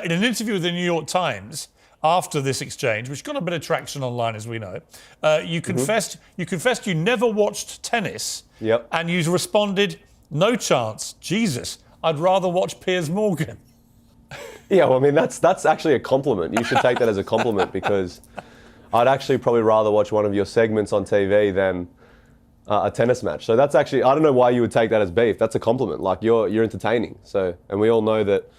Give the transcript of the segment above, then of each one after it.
in an interview with the New York Times after this exchange, which got a bit of traction online, as we know, you confessed you never watched tennis, and you responded, "No chance, Jesus, I'd rather watch Piers Morgan." Yeah, well, I mean, that's actually a compliment. You should take that as a compliment, because I'd actually probably rather watch one of your segments on TV than a tennis match. So that's actually, I don't know why you would take that as beef. That's a compliment. Like, you're entertaining. So, and we all know that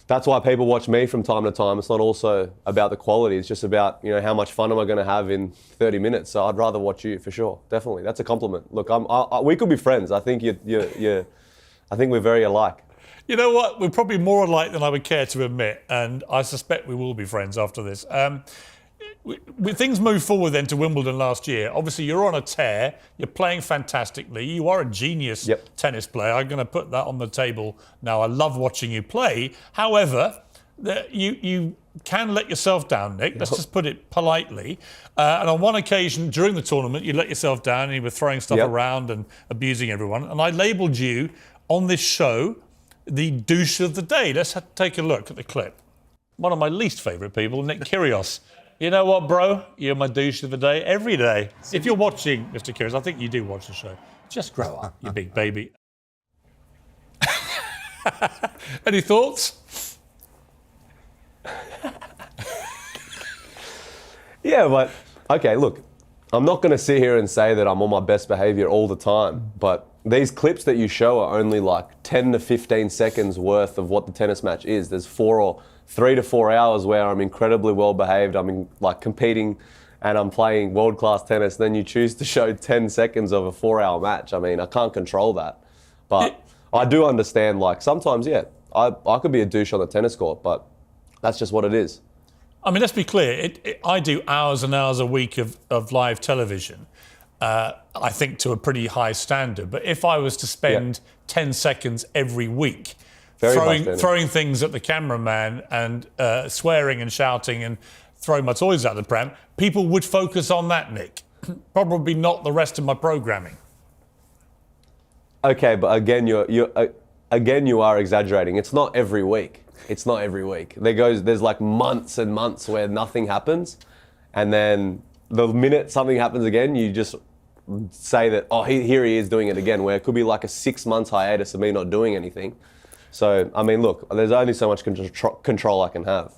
that's why people watch me from time to time. It's not also about the quality. It's just about, how much fun am I going to have in 30 minutes. So I'd rather watch you, for sure. Definitely. That's a compliment. Look, we could be friends. I think I think we're very alike. You know what? We're probably more alike than I would care to admit, and I suspect we will be friends after this. Things move forward then to Wimbledon last year. Obviously, you're on a tear. You're playing fantastically. You are a genius tennis player. I'm going to put that on the table now. I love watching you play. However, you can let yourself down, Nick. Let's just put it politely. And on one occasion during the tournament, you let yourself down and you were throwing stuff around and abusing everyone. And I labelled you on this show the douche of the day. Let's take a look at the clip. One of my least favourite people, Nick Kyrgios. You know what, bro? You're my douche of the day every day. If you're watching, Mr. Kyrgios, I think you do watch the show. Just grow up, you big baby. Any thoughts? Yeah, but, okay, look, I'm not going to sit here and say that I'm on my best behaviour all the time, but these clips that you show are only like 10 to 15 seconds worth of what the tennis match is. There's 3 to 4 hours where I'm incredibly well behaved. I'm competing and I'm playing world-class tennis. Then you choose to show 10 seconds of a 4-hour match. I mean, I can't control that. But I do understand, sometimes, I could be a douche on the tennis court, but that's just what it is. I mean, let's be clear. I do hours and hours a week of live television, I think to a pretty high standard. But if I was to spend 10 seconds every week throwing things at the cameraman and swearing and shouting and throwing my toys out the pram, people would focus on that, Nick. Probably not the rest of my programming. Okay, but again, you are exaggerating. It's not every week. It's not every week. There's months and months where nothing happens, and then the minute something happens again, you just say that, oh, here he is doing it again, where it could be like a 6 months hiatus of me not doing anything. So, I mean, look, there's only so much control I can have.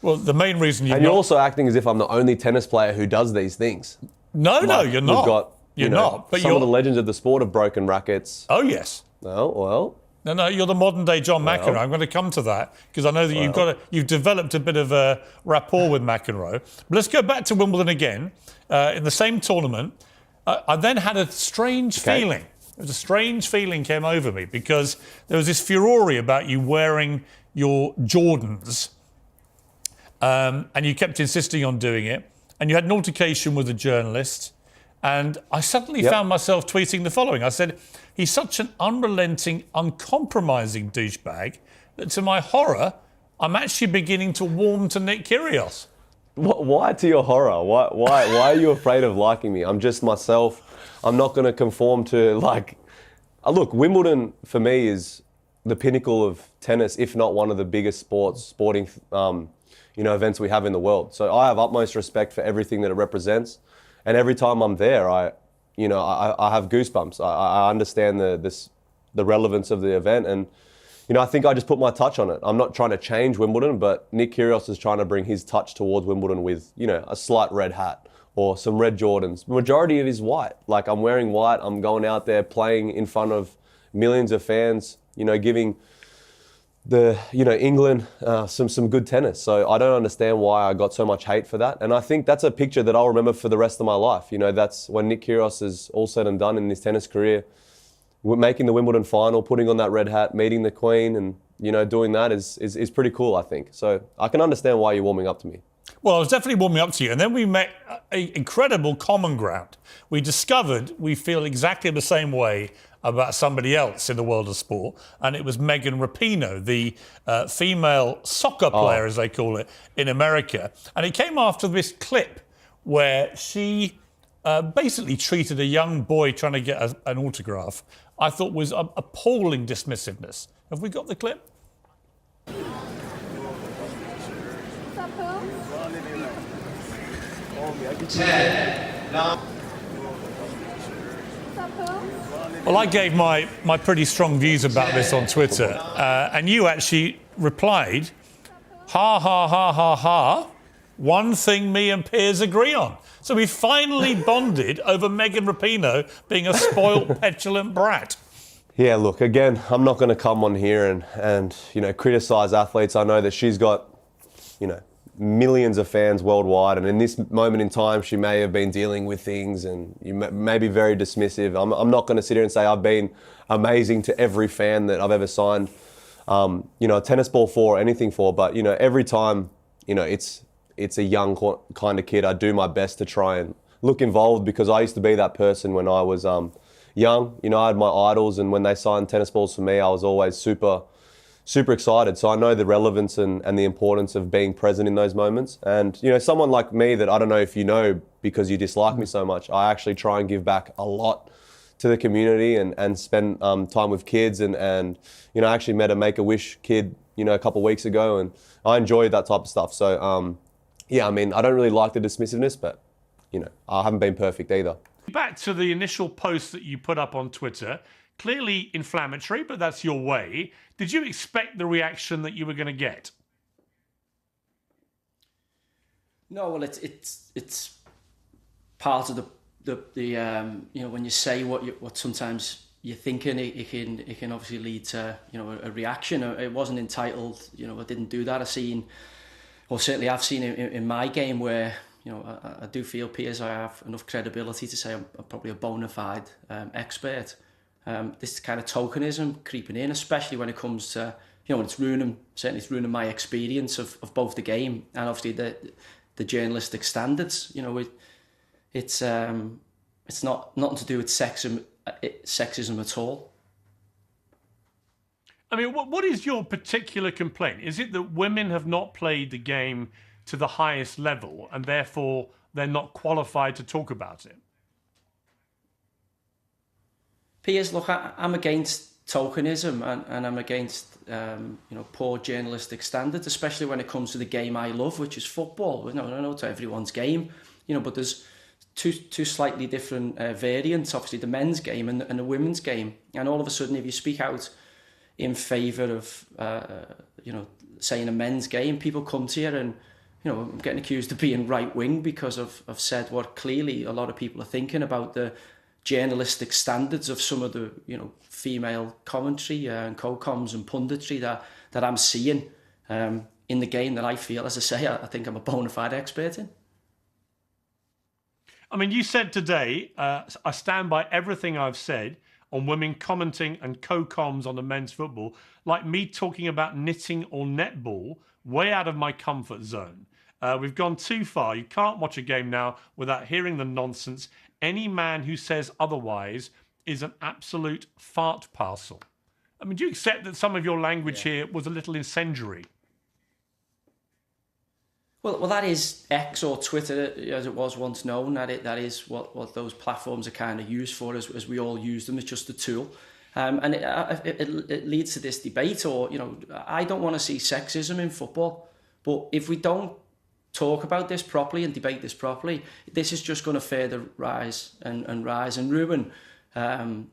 Well, the main reason you're also acting as if I'm the only tennis player who does these things. No, you're not. We've got, you're not. But some of the legends of the sport have broken rackets. Oh, yes. Oh, well. No, you're the modern day John McEnroe. I'm going to come to that because I know that you've developed a bit of a rapport with McEnroe. But let's go back to Wimbledon again. In the same tournament, I then had a strange feeling. It was a strange feeling came over me because there was this furore about you wearing your Jordans, and you kept insisting on doing it. And you had an altercation with a journalist. And I suddenly found myself tweeting the following. I said, he's such an unrelenting, uncompromising douchebag that to my horror, I'm actually beginning to warm to Nick Kyrgios. Why to your horror? Why are you afraid of liking me? I'm just myself. I'm not going to conform to look, Wimbledon for me is the pinnacle of tennis, if not one of the biggest sporting events we have in the world. So I have utmost respect for everything that it represents. And every time I'm there, I have goosebumps. I understand the relevance of the event, and I think I just put my touch on it. I'm not trying to change Wimbledon, but Nick Kyrgios is trying to bring his touch towards Wimbledon with a slight red hat or some red Jordans. The majority of it is white. I'm wearing white. I'm going out there playing in front of millions of fans. Giving England some good tennis. So I don't understand why I got so much hate for that. And I think that's a picture that I'll remember for the rest of my life. That's when Nick Kyrgios is all said and done in his tennis career, making the Wimbledon final, putting on that red hat, meeting the Queen, and doing that is pretty cool, I think. So I can understand why you're warming up to me. Well, I was definitely warming up to you. And then we met an incredible common ground. We discovered we feel exactly the same way about somebody else in the world of sport, and it was Megan Rapinoe, the female soccer player, as they call it, in America. And it came after this clip where she basically treated a young boy trying to get an autograph, I thought was appalling dismissiveness. Have we got the clip? Well, I gave my pretty strong views about this on Twitter, and you actually replied, ha, ha, ha, ha, ha, one thing me and Piers agree on. So we finally bonded over Megan Rapinoe being a spoiled, petulant brat. Yeah, look, again, I'm not going to come on here and criticise athletes. I know that she's got, millions of fans worldwide, and in this moment in time, she may have been dealing with things, and you may be very dismissive. I'm not going to sit here and say I've been amazing to every fan that I've ever signed, a tennis ball for, or anything for, but, every time, it's a young kind of kid, I do my best to try and look involved, because I used to be that person when I was young. I had my idols, and when they signed tennis balls for me, I was always super excited. So I know the relevance and the importance of being present in those moments. And, someone like me that I don't know if you know because you dislike me so much, I actually try and give back a lot to the community and spend time with kids. And I actually met a Make-A-Wish kid, a couple of weeks ago, and I enjoyed that type of stuff. So, I don't really like the dismissiveness, but, I haven't been perfect either. Back to the initial post that you put up on Twitter, clearly inflammatory, but that's your way. Did you expect the reaction that you were going to get? No, well, it's part of the when you say what sometimes you're thinking, it can obviously lead to a reaction. It wasn't entitled. I didn't do that. I've seen in my game where I do feel, Piers, I have enough credibility to say I'm probably a bona fide expert. This kind of tokenism creeping in, especially when it comes to, when it's ruining my experience of both the game and obviously the journalistic standards. It's not nothing to do with sexism at all. I mean, what is your particular complaint? Is it that women have not played the game to the highest level and therefore they're not qualified to talk about it? Piers, look, I'm against tokenism and I'm against poor journalistic standards, especially when it comes to the game I love, which is football. I know it's everyone's game, but there's two slightly different variants, obviously the men's game and the women's game. And all of a sudden, if you speak out in favour of, saying a men's game, people come to you and, I'm getting accused of being right-wing because I've said what clearly a lot of people are thinking about the journalistic standards of some of the female commentary and co-coms and punditry that I'm seeing in the game that I feel, as I say, I think I'm a bona fide expert in. I mean, you said today, I stand by everything I've said on women commenting and co-coms on the men's football, like me talking about knitting or netball, way out of my comfort zone. We've gone too far. You can't watch a game now without hearing the nonsense. Any man who says otherwise is an absolute fart parcel. I mean, do you accept that some of your language here was a little incendiary? Well, that is X or Twitter, as it was once known. That is what those platforms are kind of used for, as we all use them. It's just a tool. And it leads to this debate, or, I don't want to see sexism in football. But if we don't talk about this properly and debate this properly, this is just going to further rise and ruin, as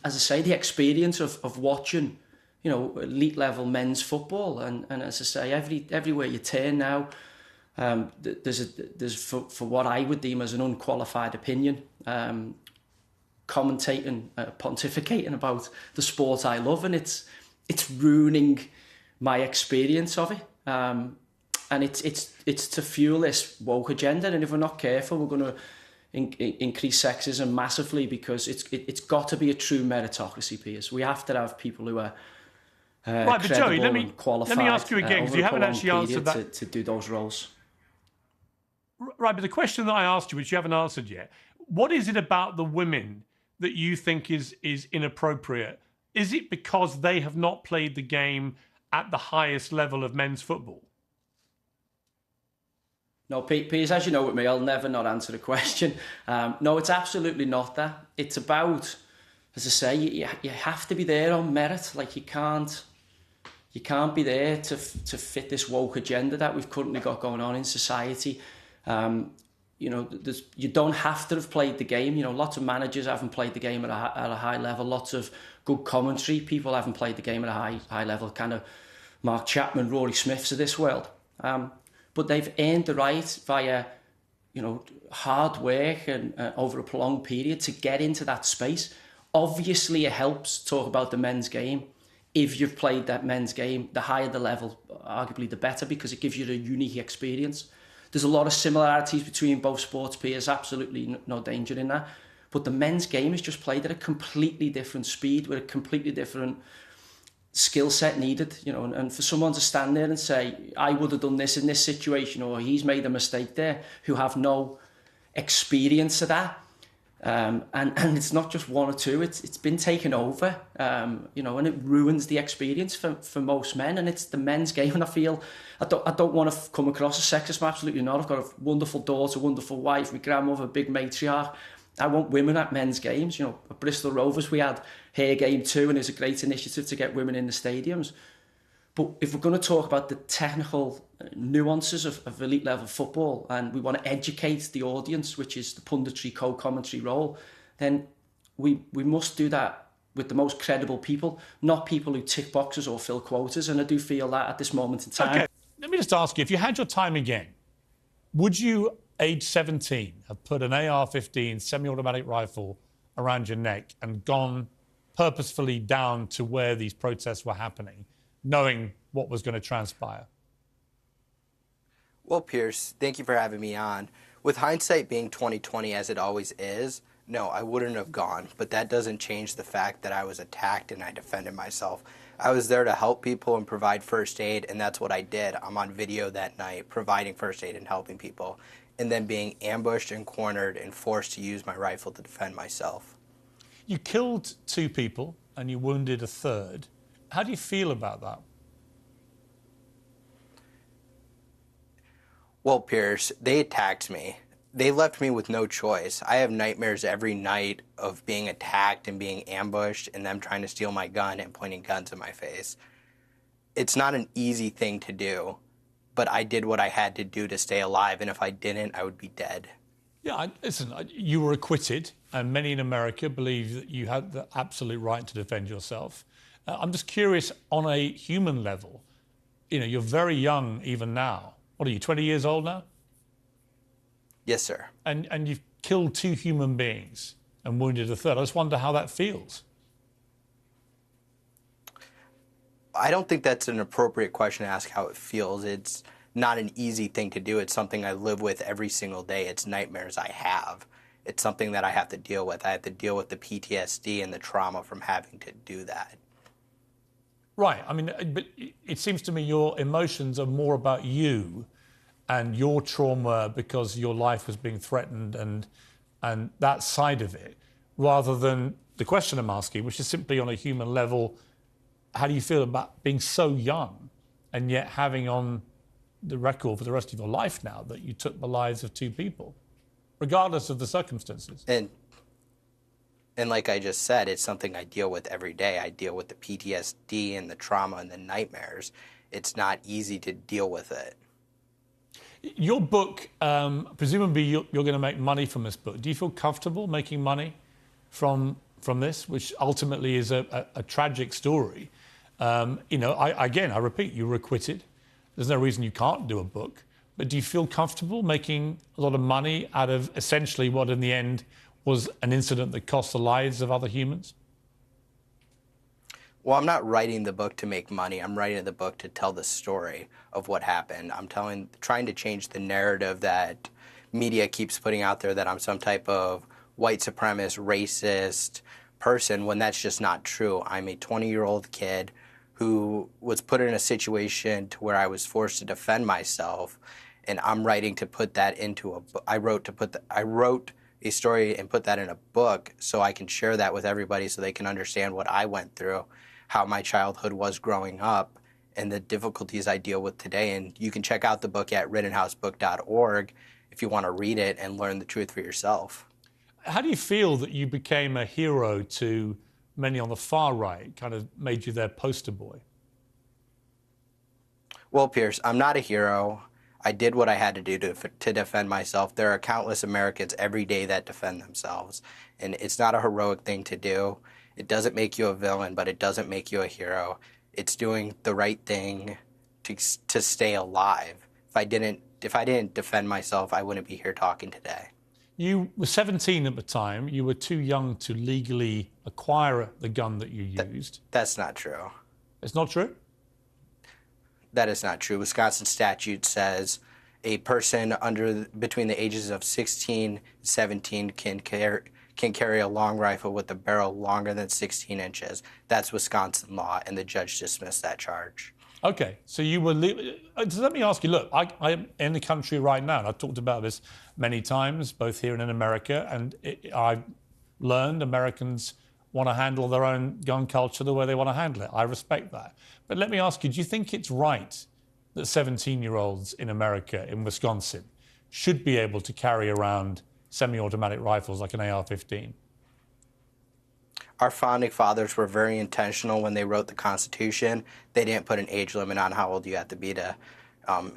I say, the experience of watching, elite level men's football. And as I say, everywhere you turn now, there's for what I would deem as an unqualified opinion, commentating, pontificating about the sport I love, and it's ruining my experience of it. And it's to fuel this woke agenda, and if we're not careful, we're going to increase sexism massively, because it's got to be a true meritocracy, Piers. We have to have people who are right, but Joey, let me ask you again, because you haven't actually answered that to do those roles. Right, but the question that I asked you, which you haven't answered yet, what is it about the women that you think is inappropriate? Is it because they have not played the game at the highest level of men's football? No, Piers, as you know with me, I'll never not answer the question. No, it's absolutely not that. It's about, as I say, you have to be there on merit. Like, you can't You can't be there to fit this woke agenda that we've currently got going on in society. You know, you don't have to have played the game. You know, lots of managers haven't played the game at a high level. Lots of good commentary people haven't played the game at a high level. Kind of Mark Chapman, Rory Smiths of this world. But they've earned the right via, you know, hard work and over a prolonged period to get into that space. Obviously, it helps to talk about the men's game. If you've played that men's game, the higher the level, arguably the better, because it gives you a unique experience. There's a lot of similarities between both sports, Piers, absolutely no danger in that. But the men's game is just played at a completely different speed with a completely different skill set needed, you know, and for someone to stand there and say, I would have done this in this situation, or he's made a mistake there, who have no experience of that. And it's not just one or two, it's been taken over, you know, and it ruins the experience for most men. And it's the men's game. And I feel, I don't want to come across as sexist, absolutely not. I've got a wonderful daughter, wonderful wife, my grandmother, big matriarch. I want women at men's games. You know, at Bristol Rovers, we had Hair Game 2, and it's a great initiative to get women in the stadiums. But if we're going to talk about the technical nuances of elite level football, and we want to educate the audience, which is the punditry, co-commentary role, then we must do that with the most credible people, not people who tick boxes or fill quotas. And I do feel that at this moment in time. Okay, let me just ask you, if you had your time again, would you, age 17, have put an AR-15 semi-automatic rifle around your neck and gone purposefully down to where these protests were happening, knowing what was going to transpire? Well, Piers, thank you for having me on. With hindsight being 20/20 as it always is, no, I wouldn't have gone, but that doesn't change the fact that I was attacked and I defended myself. I was there to help people and provide first aid, and that's what I did. I'm on video that night providing first aid and helping people, and then being ambushed and cornered and forced to use my rifle to defend myself. You killed 2 people and you wounded a 3rd. How do you feel about that? Well, Piers, they attacked me. They left me with no choice. I have nightmares every night of being attacked and being ambushed and them trying to steal my gun and pointing guns in my face. It's not an easy thing to do, but I did what I had to do to stay alive, and if I didn't, I would be dead. Yeah, listen, you were acquitted, and many in America believe that you had the absolute right to defend yourself. I'm just curious, on a human level, you know, you're very young even now. What are you, 20 years old now? Yes, sir. And you've killed 2 human beings and wounded a 3rd. I just wonder how that feels. I don't think that's an appropriate question to ask how it feels. It's not an easy thing to do. It's something I live with every single day. It's nightmares I have. It's something that I have to deal with. I have to deal with the PTSD and the trauma from having to do that. Right. I mean, but it seems to me your emotions are more about you and your trauma because your life was being threatened and that side of it, rather than the question I'm asking, which is simply on a human level, how do you feel about being so young and yet having on the record for the rest of your life now that you took the lives of 2 people, regardless of the circumstances? And like I just said, it's something I deal with every day. I deal with the PTSD and the trauma and the nightmares. It's not easy to deal with it. Your book, presumably you're going to make money from this book. Do you feel comfortable making money from this, which ultimately is a tragic story? You know, I repeat, you were acquitted. There's no reason you can't do a book. But do you feel comfortable making a lot of money out of essentially what in the end was an incident that cost the lives of other humans? Well, I'm not writing the book to make money. I'm writing the book to tell the story of what happened. I'm trying to change the narrative that media keeps putting out there that I'm some type of white supremacist, racist person, when that's just not true. I'm a 20-year-old kid who was put in a situation to where I was forced to defend myself, and I'm writing to put that into a book. I wrote a story and put that in a book so I can share that with everybody so they can understand what I went through, how my childhood was growing up, and the difficulties I deal with today. And you can check out the book at rittenhousebook.org if you want to read it and learn the truth for yourself. How do you feel that you became a hero to many on the far right, kind of made you their poster boy? Well, Piers, I'm not a hero. I did what I had to do to defend myself. There are countless Americans every day that defend themselves, and it's not a heroic thing to do. It doesn't make you a villain, but it doesn't make you a hero. It's doing the right thing to stay alive. If I didn't defend myself, I wouldn't be here talking today. You were 17 at the time. You were too young to legally acquire the gun that you used. That's not true. It's not true? That is not true. Wisconsin statute says a person between the ages of 16 and 17 can carry a long rifle with a barrel longer than 16 inches. That's Wisconsin law, and the judge dismissed that charge. Okay, so you were... So let me ask you, look, I'm in the country right now, and I've talked about this many times, both here and in America, and I've learned Americans want to handle their own gun culture the way they want to handle it. I respect that. But let me ask you, do you think it's right that 17-year-olds in America, in Wisconsin, should be able to carry around semi-automatic rifles like an AR-15? Our founding fathers were very intentional when they wrote the Constitution. They didn't put an age limit on how old you have to be to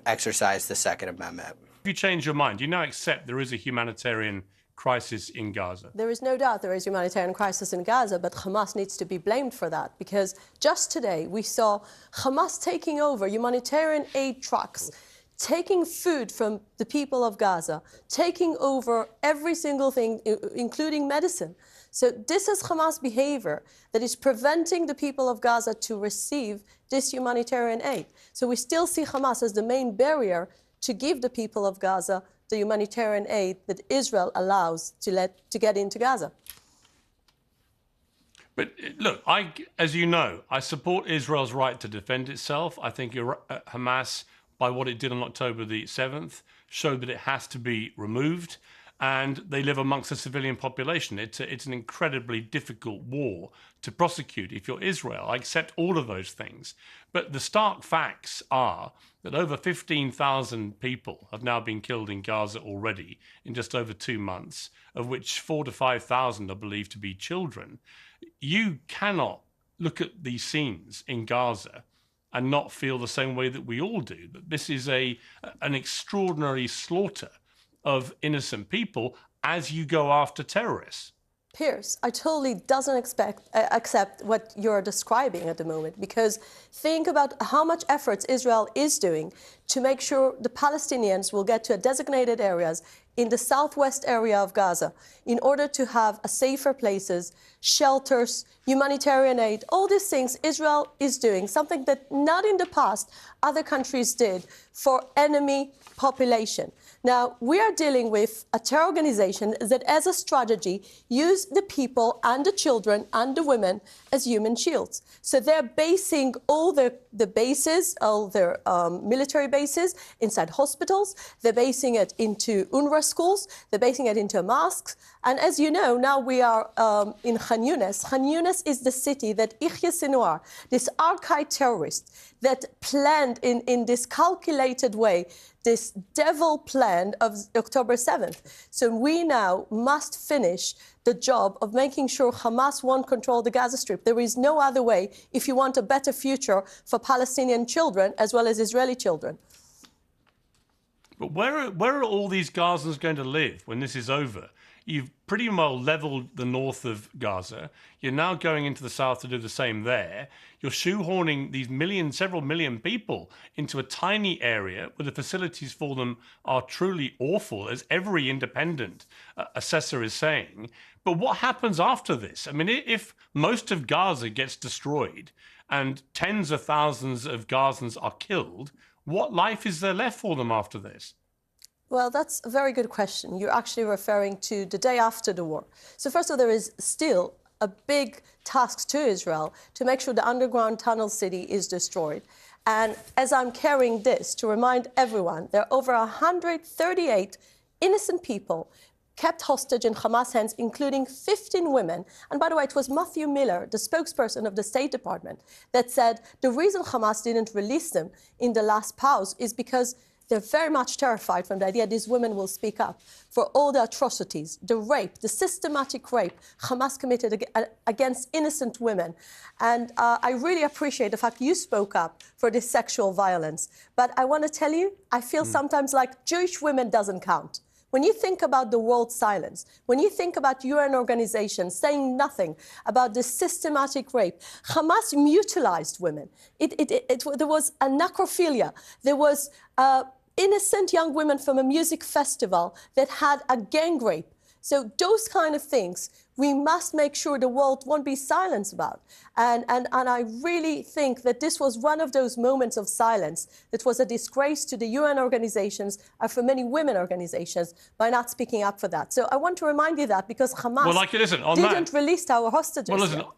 exercise the Second Amendment. If you change your mind, do you now accept there is a humanitarian crisis in Gaza? There is no doubt there is a humanitarian crisis in Gaza, but Hamas needs to be blamed for that, because just today we saw Hamas taking over humanitarian aid trucks, taking food from the people of Gaza, taking over every single thing, including medicine. So this is Hamas behavior that is preventing the people of Gaza to receive this humanitarian aid. So we still see Hamas as the main barrier to give the people of Gaza the humanitarian aid that Israel allows to get into Gaza. But look, as you know, I support Israel's right to defend itself. I think Hamas, by what it did on October the 7th, showed that it has to be removed. And they live amongst a civilian population. It's an incredibly difficult war to prosecute if you're Israel. I accept all of those things. But the stark facts are that over 15,000 people have now been killed in Gaza already in just over 2 months, of which 4,000 to 5,000 are believed to be children. You cannot look at these scenes in Gaza and not feel the same way that we all do, that this is an extraordinary slaughter of innocent people as you go after terrorists. Piers, I totally doesn't accept what you're describing at the moment, because think about how much efforts Israel is doing to make sure the Palestinians will get to designated areas in the southwest area of Gaza in order to have safer places, shelters, humanitarian aid, all these things Israel is doing, something that not in the past other countries did for enemy population. Now, we are dealing with a terror organization that, as a strategy, use the people and the children and the women as human shields. So they're basing all the bases, all their military bases inside hospitals. They're basing it into UNRWA schools. They're basing it into mosques. And as you know, now we are in Khan Younis. Khan Younis is the city that Yahya Sinwar, this archaic terrorist, that planned in this calculated way this devil plan of October 7th. So we now must finish the job of making sure Hamas won't control the Gaza Strip. There is no other way if you want a better future for Palestinian children as well as Israeli children. But where are all these Gazans going to live when this is over? You've pretty well leveled the north of Gaza. You're now going into the south to do the same there. You're shoehorning these several million people into a tiny area where the facilities for them are truly awful, as every independent assessor is saying. But what happens after this? I mean, if most of Gaza gets destroyed and tens of thousands of Gazans are killed, what life is there left for them after this? Well, that's a very good question. You're actually referring to the day after the war. So first of all, there is still a big task to Israel to make sure the underground tunnel city is destroyed. And as I'm carrying this to remind everyone, there are over 138 innocent people kept hostage in Hamas hands, including 15 women. And by the way, it was Matthew Miller, the spokesperson of the State Department, that said the reason Hamas didn't release them in the last pause is because they're very much terrified from the idea these women will speak up for all the atrocities, the rape, the systematic rape Hamas committed against innocent women. And I really appreciate the fact you spoke up for this sexual violence. But I want to tell you, I feel sometimes like Jewish women doesn't count. When you think about the world silence, when you think about UN organizations saying nothing about this systematic rape, Hamas mutilized women. There was a necrophilia. There was innocent young women from a music festival that had a gang rape. So those kind of things, we must make sure the world won't be silent about. And I really think that this was one of those moments of silence that was a disgrace to the UN organizations and for many women organizations by not speaking up for that. So I want to remind you that because Hamas didn't release our hostages. Well, listen, yet.